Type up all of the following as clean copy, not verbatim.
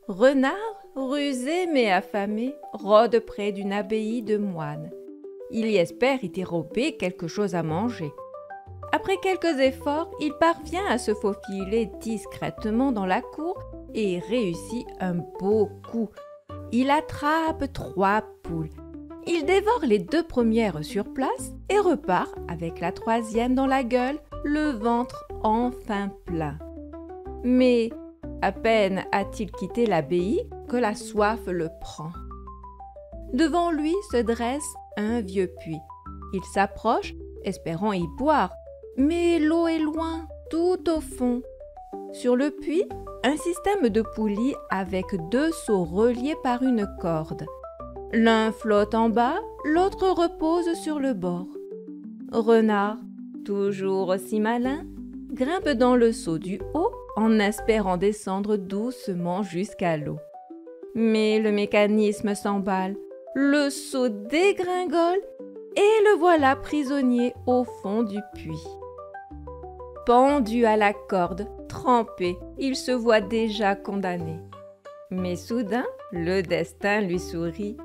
Renard, rusé mais affamé, rôde près d'une abbaye de moines. Il y espère y dérober quelque chose à manger. Après quelques efforts, il parvient à se faufiler discrètement dans la cour et réussit un beau coup. Il attrape 3 poules. Il dévore les 2 premières sur place et repart avec la 3e dans la gueule, le ventre enfin plein. Mais à peine a-t-il quitté l'abbaye que la soif le prend. Devant lui se dresse un vieux puits. Il s'approche, espérant y boire, mais l'eau est loin, tout au fond. Sur le puits, un système de poulies avec 2 seaux reliés par une corde. L'un flotte en bas, l'autre repose sur le bord. Renard, toujours aussi malin, grimpe dans le seau du haut en espérant descendre doucement jusqu'à l'eau. Mais le mécanisme s'emballe, le seau dégringole et le voilà prisonnier au fond du puits. Pendu à la corde, trempé, il se voit déjà condamné. Mais soudain, le destin lui sourit.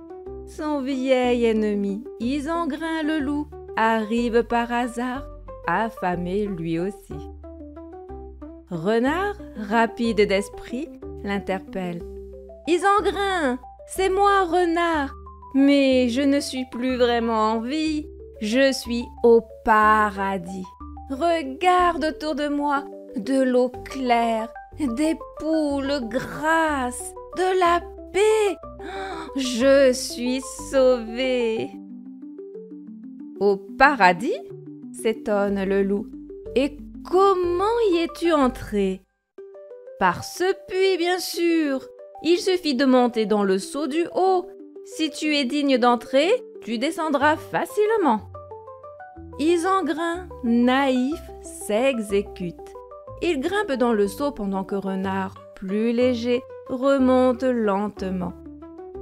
Son vieil ennemi, Isengrin le loup, arrive par hasard, affamé lui aussi. Renard, rapide d'esprit, l'interpelle. « Isengrin, c'est moi, Renard, mais je ne suis plus vraiment en vie, je suis au paradis. Regarde autour de moi, de l'eau claire, des poules grasses, de la paix. Je suis sauvé. » « Au paradis ?» s'étonne le loup. « Et comment y es-tu entré ?»« Par ce puits, bien sûr. Il suffit de monter dans le seau du haut. Si tu es digne d'entrer, tu descendras facilement. » Isengrin, naïf, s'exécute. Il grimpe dans le seau pendant que Renard, plus léger, remonte lentement.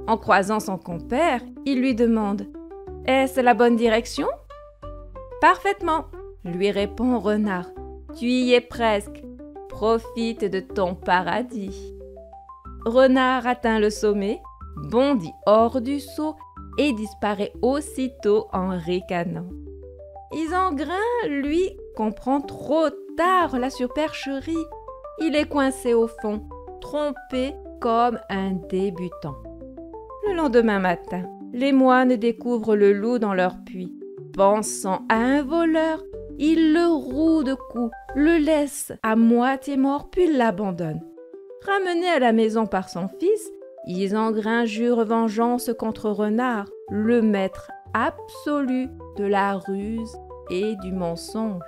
En croisant son compère, il lui demande « Est-ce la bonne direction ?»« Parfaitement, » lui répond Renard. « Tu y es presque. Profite de ton paradis. » Renard atteint le sommet, bondit hors du seau et disparaît aussitôt en ricanant. Isengrin, lui, comprend trop tard la supercherie. Il est coincé au fond, trompé comme un débutant. Le lendemain matin, les moines découvrent le loup dans leur puits. Pensant à un voleur, ils le rouent de coups, le laissent à moitié mort puis l'abandonnent. Ramené à la maison par son fils, Isengrin jure vengeance contre Renard, le maître absolu de la ruse et du mensonge.